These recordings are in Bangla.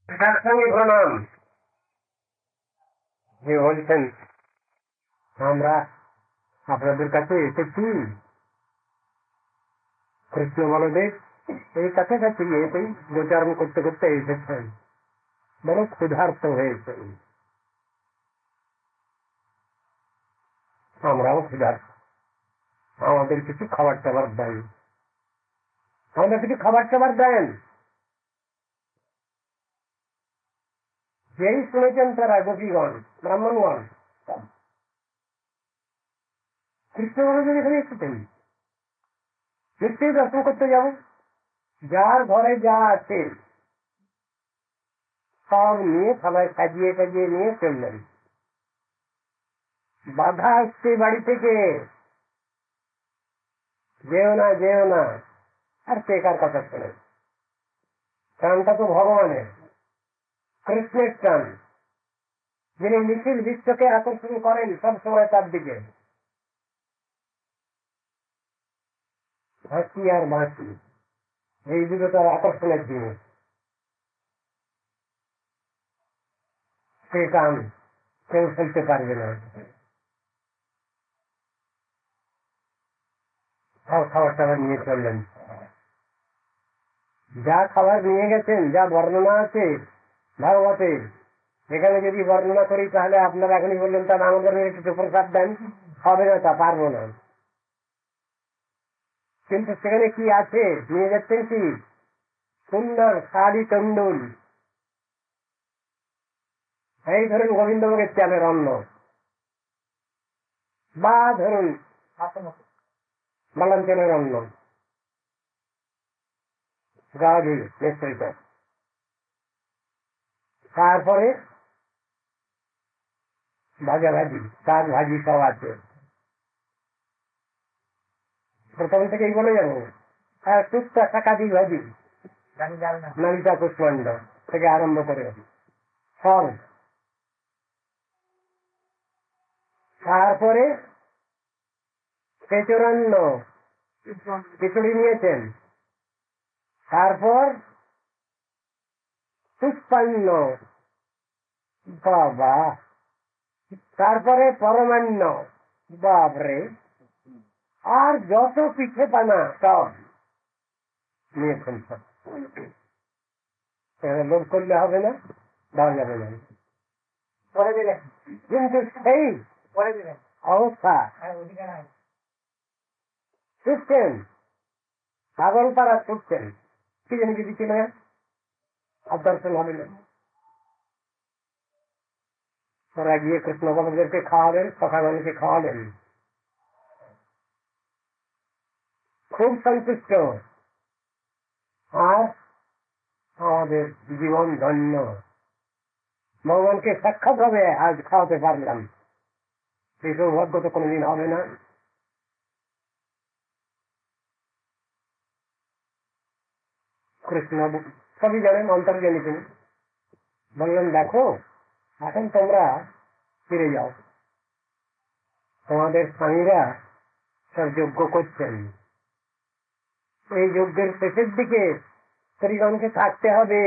তার সঙ্গে প্রণাম। যে বলছেন আমরা আপনাদের কাছে এসেছি কৃষ্ণ বলদেব এই কাছাকাছি এসেই গোচারণ করতে করতে এসেছেন, বড় ক্ষুধার্ত হয়েছেন। আমরাও ক্ষুধার্ত, আমাদের কিছু খাবার টাবার দেন, আমাদের কিছু খাবার টাবার দেন। যেই শুনেছেন তারা গোপীগণ ব্রাহ্মণগণ কৃষ্ণ বলদেব এখানে এসেছেন, নিশ্চয়ই দর্শন করতে যাব। যার ঘরে যা আছে সব নিয়ে সবাই সাজিয়ে সাজিয়ে নিয়ে চললেন। বাধা আসছে বাড়ি থেকে, যেও না যেও না। আর কে কার কথা শোনে? টানটা তো ভগবানের, কৃষ্ণের টান, যিনি নিখিল বিশ্বকে আকর্ষণ করেন সবসময় তার দিকে। হাসি আর বাঁশি এই দুটো তার আকর্ষণের জিনিস। সে টান কেউ ফেলতে পারবে না। সব খাবার টাবার নিয়ে চললেন। যা খাবার নিয়ে গেছেন, যা বর্ণনা আছে ভাগবতে, এখানে যদি বর্ণনা করি তাহলে আপনারা এখনই বললেন তাহলে আমাদের একটু প্রসাদ দেন, হবে না, তা পারবো না। কিন্তু সেখানে কি আছে নিয়ে যাচ্ছেন? কি সুন্দর শাড়ি তন্দুল, এই ধরুন গোবিন্দভোগের চালের অন্ন, বা ধরুন বালাঞ্চলের অন্ন, গাভী নিশ্চয়ই। তারপরে ভাজা ভাজি, শাক ভাজি সব আছে। প্রথম থেকেই বলে যাবো, আর টুকটাক একাধিক ভাজি, নালিকা কুষ্মাণ্ড থেকে আরম্ভ করে ফল। তারপরে পেচরান্ন খিচুড়ি নিয়েছেন। তারপর পুষ্পান্ন, বাবা। তারপরে পরমান্ন, বাপরে। আর যত পিঠে পানা সব নিয়েছেন। সব লোভ করলে হবে না, দেওয়া যাবে না। পরে দিলেন, কিন্তু সেই পরে দিলেন অবস্থা ছুটছেন, ছাগলপাড়া ছুটছেন, কি জানি যদি ছিল আর দর্শন হবে না। তারা গিয়ে কৃষ্ণ বলদেবকে খাওয়ালেন, সখাগণকে খাওয়ালেন, খুব সন্তুষ্ট। আর আমাদের জীবন ধন্য, ভগবানকে সাক্ষাৎ ভাবে আজ খাওয়াতে পারলাম, সেই সৌভাগ্য তো কোনোদিন হবে না। কৃষ্ণ সবই জানেন, অন্তর্জ্ঞানী তিনি। বললেন দেখো এখন তোমরা ফিরে যাও, তোমাদের স্বামীরা সব যজ্ঞ করছেন, এই যজ্ঞের শেষের দিকে স্ত্রীগণকে থাকতে হবে,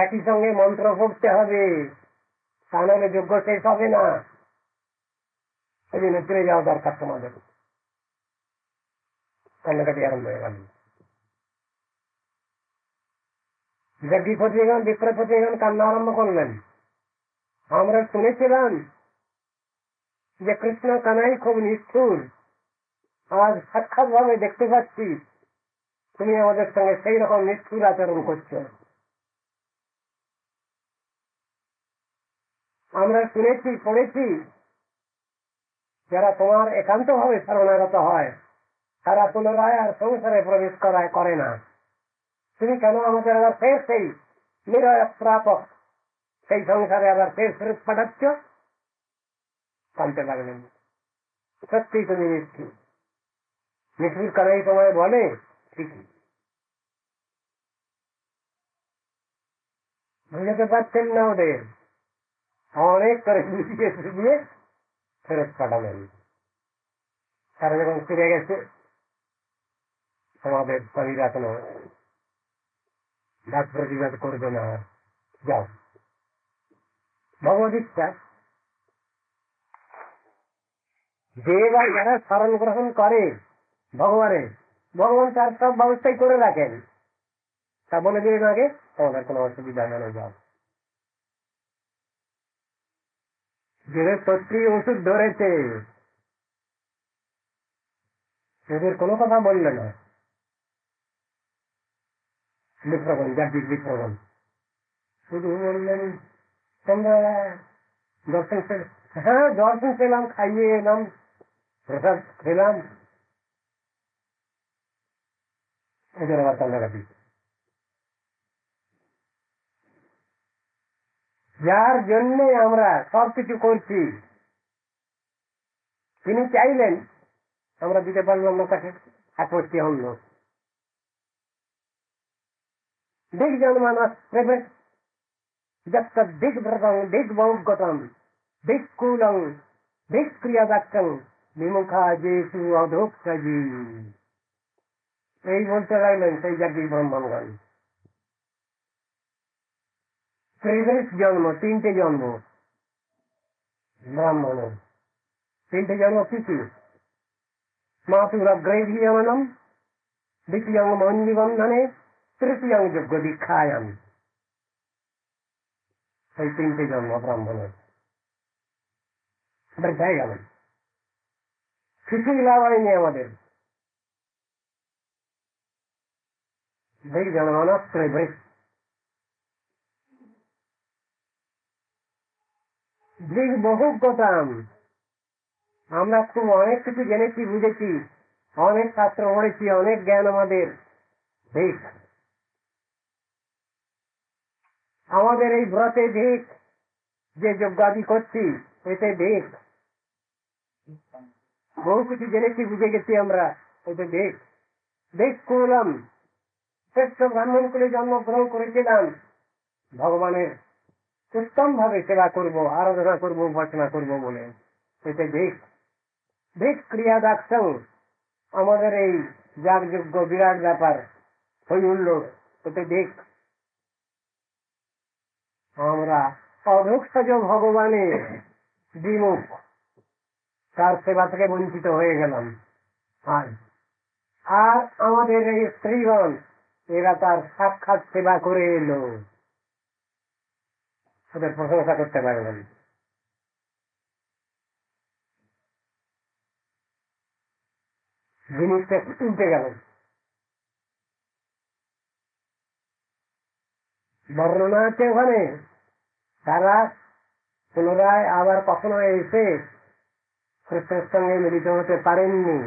একই সঙ্গে মন্ত্র পড়তে হবে, তা নাহলে যজ্ঞ শেষ হবে না। এই জন্য ফিরে যাওয়া দরকার তোমাদের। কান্নাকাটি আরম্ভ হয়ে গেল। যজ্ঞপতিগণ বিপ্রপতিগণ কান্না আরম্ভ করলেন। আমরা শুনেছিলাম যে কৃষ্ণ কানাই খুব নিষ্ঠুর, আজ সাক্ষাৎ ভাবে দেখতে পাচ্ছি তুমি আমাদের সঙ্গে সেই রকম নিষ্ঠুর আচরণ করছো। আমরা শুনেছি পড়েছি যারা তোমার একান্ত ভাবে শরণাগত হয় তারা পুনরায় আর সংসারে প্রবেশ করে না। তুমি কেন আমাদের আবার ফের সেই নিরয় প্রাপক সেই সংসারে আবার ফের ফেরত পাঠাচ্ছ? জানতে লাগলেন সত্যি তুমি নিষ্ঠুর। নিষ্ঠুর কানাই তোমায় বলে ঠিকই, বুঝতে পারছেন না ওদের, অনেক করে বুঝিয়ে বুঝিয়ে ফেরত পাঠালেন। তারা যখন ফিরে গেছে আমাদের শরীর এখনো বাদ প্রতিবাদ করবে না। যাও, ভগবত ইচ্ছা। যে বা যারা স্মরণ গ্রহণ করে ভগবানের, ভগবান তার সব ব্যবস্থাই করে রাখেন। তা বলে দিলেন আগে, তোমাদের কোনো অসুবিধা নেই, যাও। যে সত্যি ওষুধ ধরেছে এদের কোনো কথা বললে না। বিপ্রগণ, জাগতিক বিপ্রগণ শুধু বললেন তোমরা দর্শন পেলে? হ্যাঁ, দর্শন পেলাম, খাইয়ে এলাম, প্রসাদ খেলাম। এদের আবার কান্নাকাটি। যার জন্যে আমরা সবকিছু করছি তিনি চাইলেন, আমরা দিতে পারলাম না তাকে, একমস্তি হল। দিক জন্মানস প্রেমে যত দিক ব্রতং দিক বৌগতম দিক কুলং দিক ক্রিয়াদাক্তং বিমুখা যেসু অধোক্ষজি। এই বলতে লাগলেন সেই জাতি ব্রহ্মণগণ। ত্রিদেশ জন্ম, তিনটে জন্ম ব্রাহ্মণের। তিনটে জন্ম কি কি? মাতুরগ্রৈভী জননম, দ্বিতীয়ং মঞ্জিবন্ধনে, তৃতীয়ং যোগ্য দীক্ষায়াম। এই তিনটে জন্ম ব্রাহ্মণের। হয়ে গেল, কিছুই লাভ হয়নি আমাদের। দিক জন্মানস ত্রিবৃষ, দিক বহুগতাম। আমরা খুব অনেক কিছু জেনেছি, বুঝেছি, অনেক শাস্ত্র পড়েছি, অনেক জ্ঞান আমাদের। দিক আমাদের এই ব্রতে দিক, যে যজ্ঞাদি করছি এতে দিক। বহু কিছু জেনেছি, বুঝে গেছি আমরা, এতে দিক। দিক করলাম, শ্রেষ্ঠ ব্রাহ্মণ করে জন্মগ্রহণ করেছিলাম, ভগবানের উত্তম ভাবে সেবা করব, আরাধনা করব, উপাসনা করব বলে, এতে দিক। দিক ক্রিয়া দাক্ষং, আমাদের এই যাগযজ্ঞ বিরাট ব্যাপার হয়ে উঠল, এতে দিক। আমরা অধোক্ষজ ভগবানের বিমুখ, তার সেবা থেকে বঞ্চিত হয়ে গেলাম। আর আমাদের এই স্ত্রীগণ, এরা তার সাক্ষাৎ সেবা করে এলো, ওদের প্রশংসা করতে পারবেন। জিনিসটা উল্টে গেল। বর্ণনা আছে ওখানে, তারা পুনরায় আবার কখনো এসে কৃষ্ণের সঙ্গে মিলিত হতে পারেননি।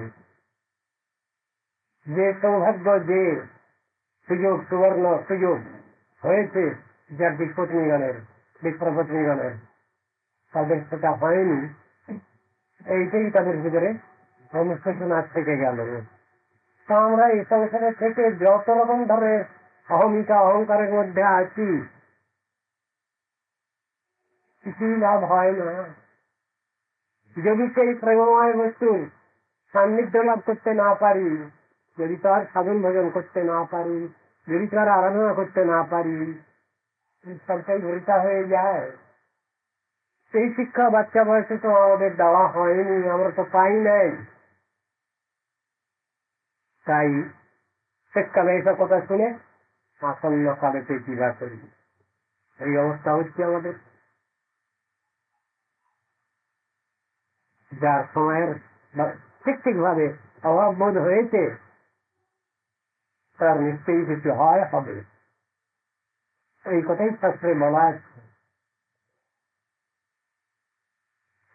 যে সৌভাগ্য, যে সুযোগ, সুবর্ণ সুযোগ হয়েছে যার বিপত্নীগণের, বিপ্রপত্নীগণের, তাদের সেটা হয়নি। এইটাই তাদের ভিতরে অনুশোচনা থেকে গেল। তো আমরা এই সংসারে থেকে যত রকম ধরনের অহমিকা, অহংকারের মধ্যে আছি, কিছুই লাভ হয় না। যদি সেই প্রেমময় বস্তুর সান্নিধ্য লাভ করতে না পারি, যদি তার সাধন ভজন করতে না পারি, যদি তার আরাধনা করতে না পারি, সবটাই ভরিতা হয়ে যায়। সেই শিক্ষা বাচ্চা বয়সে তো আমাদের দেওয়া হয়নি, আমরা তো পাই নাই। তাই শেষকালে এসব কথা শুনে আসন্ন কালেতে চিন্তা করি, এই অবস্থা হচ্ছে আমাদের। যার সময়ের ঠিক ভাবে অভাব বোধ হয়েছে, তার নিশ্চয়ই কিছু হয়, হবে। এই কথাই শাস্ত্রে বলা আছে,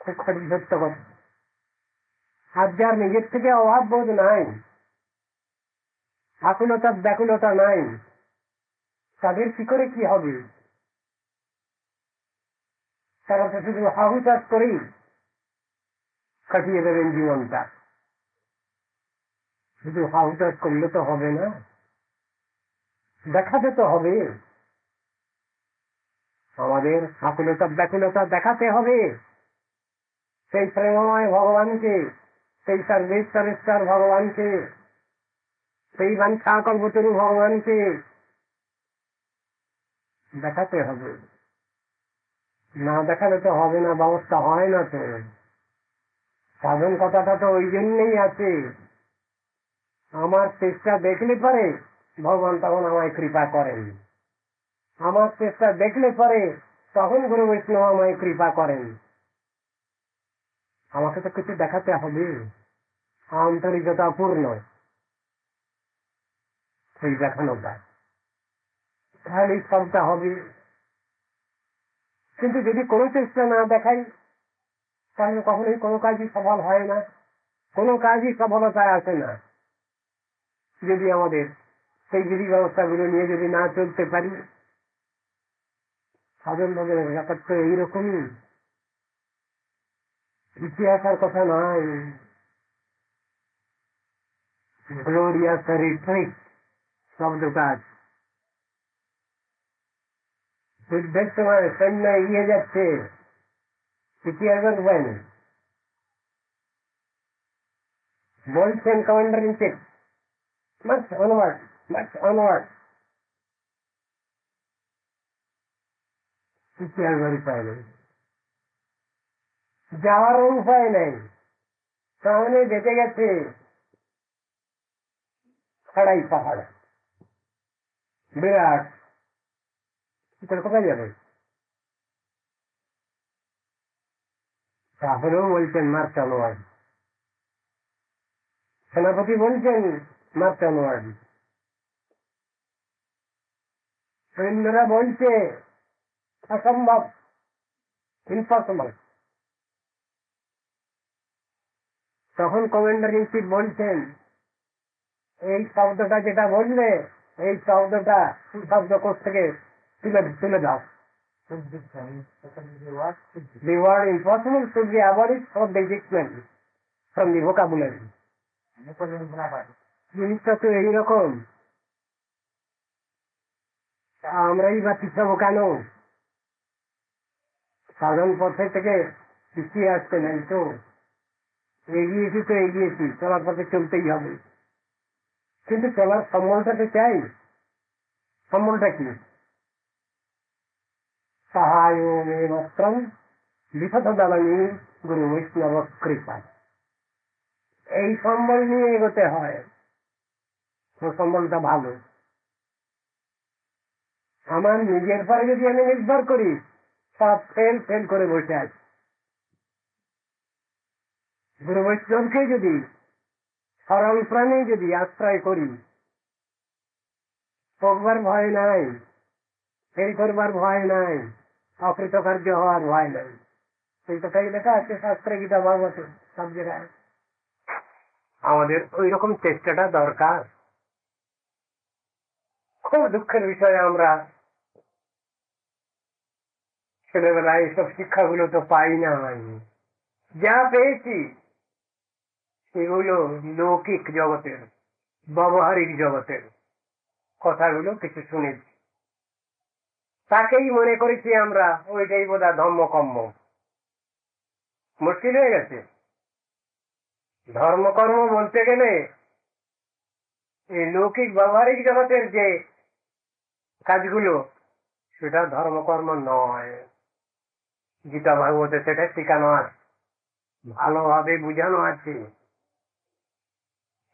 খুব সত্য কথা। আর যার নিজের থেকে অভাব বোধ নাই, আকুলতা ব্যাকুলতা নাই, তাদের কি করে কি হবে? তারা তো শুধু হাহুতাস করেই কাটিয়ে দেবেন জীবনটা। শুধু হাহুতাস করলে তো হবে না, দেখাতে তো হবে। আমাদের আকুলতা ব্যাকুলতা দেখাতে হবে সেই প্রেমময় ভগবানকে, সেই সর্বেশ্বরেশ্বর ভগবানকে, সেই বাঞ্ছা কল্পতরু ভগবানকে। দেখাতে হবে, না দেখালে তো হবে না, ব্যবস্থা হয় না। তো সাধন কথাটা তো ওই জন্যই আছে, আমার চেষ্টা দেখলে পরে ভগবান তখন আমায় কৃপা করেন, আমার চেষ্টা দেখলে পরে তখন গুরু বৈষ্ণব আমায় কৃপা করেন। আমাকে তো কিছু দেখাতে হবে, আন্তরিকতা পূর্ণ সেই দেখানোটা, তাহলেই সবটা হবে। কিন্তু যদি কোনো চেষ্টা না দেখাই তাহলে কখনোই কোনো কাজই সফল হয় না, কোনো কাজই সফলতায় আসে না। যদি আমাদের সেই বিধি ব্যবস্থাগুলো নিয়ে যদি না চলতে পারি, সাধন ভোগের ব্যাপার তো এইরকমই, ইতিহাসের কথা নয়। গ্লোরিয়াস রিট্রিট শব্দটা আছে, যুদ্ধের সময় সৈন্য এগিয়ে যাচ্ছে, ইতিহাসের উপায় নেই। বলছেন commander in chief, March onward, March onward. ইতিহাসের উপায় নেই, যাওয়ার উপায় নেই। সামনে বেঁচে গেছে ছাড়াই পাহাড় বিরাট, কোথায় যাবে? তাহলেও বলছেন মার্চ অনওয়ার্ড, সেনাপতি বলছেন মার্চ অনওয়ার্ড, সৈন্যরা বলছে অসম্ভব, ইম্পসিবল। তখন কমান্ডার ইন চিফ বলছেন এই শব্দটা যেটা বললে, এই শব্দটা শব্দকোষ থেকে তুলে দাও। The word impossible should be abolished from the dictionary, from the vocabulary. জিনিসটা তো এইরকম, আমরাই বা পিছাবো কেন? সাধন পথে থেকে পিছিয়ে আসছে নাই তো, এগিয়েছি তো এগিয়েছি, চলার পথে চলতেই হবে। কিন্তু চলার সম্বলটা তো চাই। সম্বলটা কি? সহায় মে মাত্রম বিপদ দালানি গুরু বৈষ্ণব কৃপা, এই সম্বল নিয়ে এগোতে হয়। সম্বলটা ভালো, আমার নিজের পরে যদি আমি নির্ভর করি সব ফেল ফেল করে বসে আছি। গুরু বৈষ্ণবকে যদি সরল প্রাণে যদি আশ্রয় করি, পড়বার ভয় নাই, ফেল করবার ভয় নাই, অকৃতকার্য হওয়ার ভয় নাই। সেই কথাই লেখা আছে শাস্ত্রে, গীতা ভাগবতে, সব জায়গায়। আমাদের ওই রকম চেষ্টাটা দরকার। খুব দুঃখের বিষয়ে আমরা ছেলেবেলায় এইসব শিক্ষাগুলো তো পাই না, যা পেয়েছি সেগুলো লৌকিক জগতের, ব্যবহারিক জগতের কথাগুলো কিছু শুনেছি, তাকেই মনে করেছি আমরা ওইটাই বোধহয় ধর্মকর্ম। মুশকিল হয়ে গেছে। ধর্মকর্ম বলতে গেলে এই লৌকিক ব্যবহারিক জগতের যে কাজগুলো, সেটা ধর্মকর্ম নয়। গীতা ভাগবতে সেটা শেখানো আছে, ভালোভাবে বুঝানো আছে।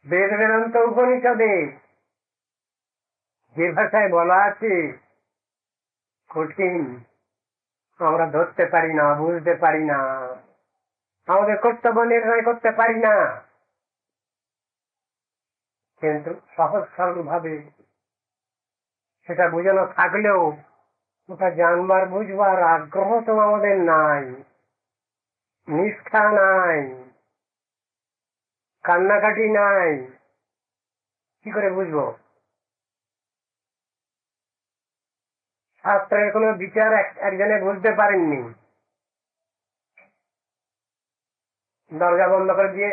বেদ বেদান্ত উপনিষদে যে ভাষায় বলা আছে কঠিন, আমরা ধরতে পারি না, বুঝতে পারি না, আমাদের কর্তব্য নির্ণয় করতে পারি না। কিন্তু সহজ সরল ভাবে সেটা বোঝানো থাকলেও ওটা জানবার বুঝবার আগ্রহ তো আমাদের নাই, নিষ্ঠা নাই, কান্নাকাটি নাই। কি করে বুঝবো? শাস্ত্রের কোন বিচার একজনে বুঝতে পারেননি, দরজা বন্ধ করে দিয়ে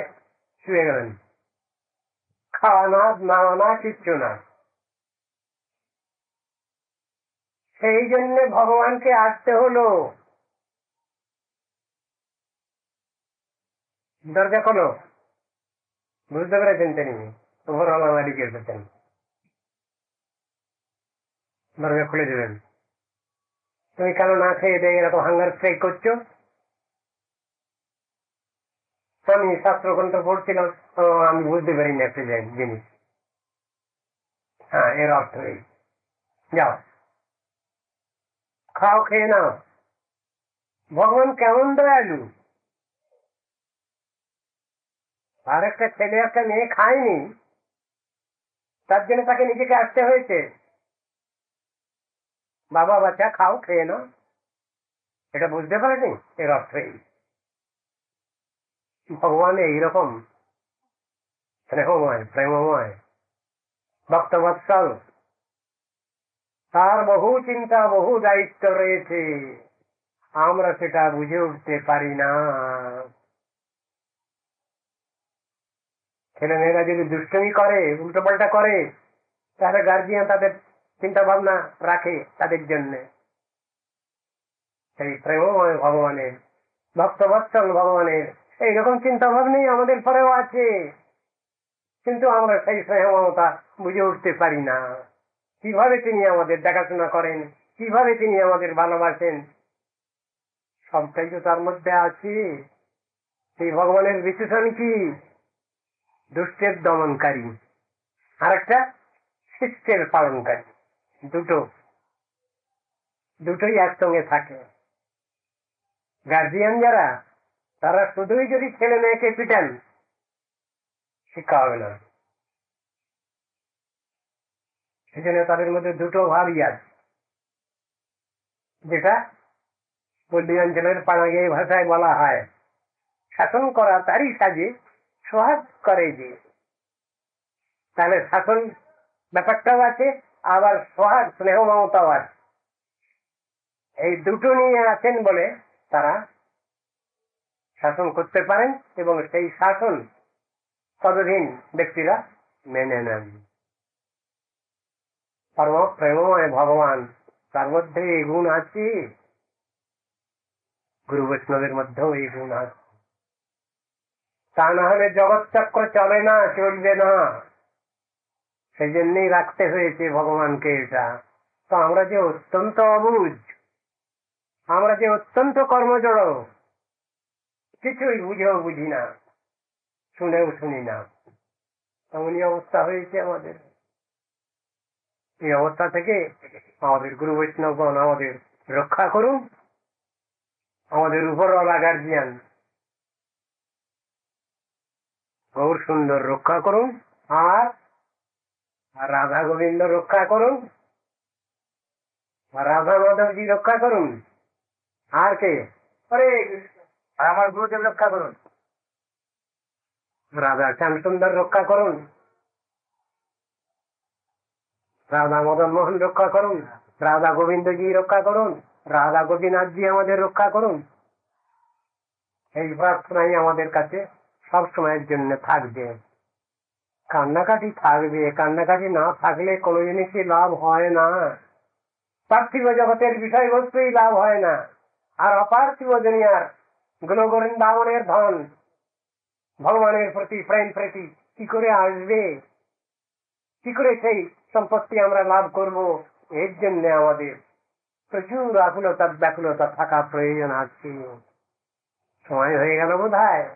শুয়ে গেলেন, খাওয়া না, নাওয়া না, কিচ্ছু না। সেই জন্য ভগবানকে আসতে হলো। দরজা খোলো, বুঝতে পেরেছেন তিনি ওভারঅল এসেছেন, দরজা খুলে দিলেন। তুমি কেন না খেয়ে দিয়ে এরকম হাঙ্গার স্ট্রাইক করছো? আমি শাস্ত্রগ্রন্থ পড়ছিলাম, আমি বুঝতে পারি না একটা জিনিস। হ্যাঁ, এর অর্থ এই, যাও খাও, খেয়ে নাও। ভগবান কেমন দয়ালু! আর একটা ছেলে একটা মেয়ে খায়নি, তার জন্য তাকে নিজেকে আসতে হয়েছে। বাবা বাচ্চা খাও, খেয়ে নাও, এটা বুঝতে পারেনি? এর অর্থ এই। ভগবান এইরকম স্নেহময়, প্রেমময়, ভক্তবৎসল, তার বহু চিন্তা, বহু দায়িত্ব রয়েছে, আমরা সেটা বুঝে উঠতে পারি না। ছেলে মেয়েরা যদি দুষ্টমি করে, উল্টো পাল্টা করে, তাহলে গার্জিয়ান তাদের চিন্তা ভাবনা রাখে তাদের জন্য। সেই প্রেমময় ভগবানের, ভক্তবৎসল ভগবানের এইরকম চিন্তা ভাবনাই আমাদের পরেও আছে, কিন্তু আমরা সেই স্নেহ মমতা বুঝে উঠতে পারি না। কিভাবে তিনি আমাদের দেখাশোনা করেন, কিভাবে তিনি আমাদের ভালোবাসেন, সবটাই তো তার মধ্যে আছে। সেই ভগবানের বিশেষণ কি? দুষ্টের দমনকারী, আর একটা শিষ্টের পালনকারী। দুটোই একসঙ্গে থাকে। গার্জিয়ান যারা, তারা শুধুই যদি ছেলে মেয়েকে পিটান, শিক্ষা হবে না। সেজন্য তাদের মধ্যে দুটো ভাবই আছে, যেটা পল্লী অঞ্চলের পাড়াগিয়ে ভাষায় বলা হয়, শাসন করা তারই সাজে, সোহাগ করে যে। তাহলে শাসন ব্যাপারটাও আছে, আবার সোহাগ স্নেহ মমতাও আছে। এই দুটো নিয়ে আছেন বলে তারা শাসন করতে পারেন, এবং সেই শাসন পদধীন ব্যক্তিরা মেনে নেন। পরম প্রেমময় ভগবান, তার মধ্যে এই গুণ আছে, গুরু বৈষ্ণবের মধ্যেও এই গুণ আছে। তা না হলে জগৎ চক্র চলে না, চলবে না। সেই জন্যই রাখতে হয়েছে ভগবানকে এটা। তো আমরা যে অত্যন্ত অবুঝ, আমরা যে অত্যন্ত কর্মজড়, কিছুই বুঝেও বুঝি না, শুনেও শুনি না, এমনই অবস্থা হয়েছে আমাদের। এই অবস্থা থেকে আমাদের গুরু বৈষ্ণবগণ আমাদের রক্ষা করুন, আমাদের উপরওয়ালা গার্জিয়ান গৌর সুন্দর রক্ষা করুন, আর রাধা গোবিন্দ রক্ষা করুন, রাধা মাধবজি রক্ষা করুন, আর কে? আরে আমার গুরুদেব রক্ষা করুন, রাধা শ্যাম সুন্দর রক্ষা করুন, রাধা মদন মোহন রক্ষা করুন, রাধা গোবিন্দজি রক্ষা করুন, রাধা গোপীনাথজি আমাদের রক্ষা করুন। এই প্রার্থনাই আমাদের কাছে সব সময়ের জন্য থাকবে। কান্নাকাটি থাকবে, কান্নাকাটি না থাকলে কোনো জিনিসই লাভ হয় না। পার্থিব জগতের বিষয়বস্তুই লাভ হয় না, আর অপার্থিব দুনিয়ার গুণবৃন্দাবনের ধন, ভগবানের প্রতি প্রেম প্রীতি কি করে আসবে, কি করে সেই সম্পত্তি আমরা লাভ করব? এর জন্য আমাদের প্রচুর আকুলতা ব্যাকুলতা থাকা প্রয়োজন আছে। সময় হয়ে গেল বোধ হয়।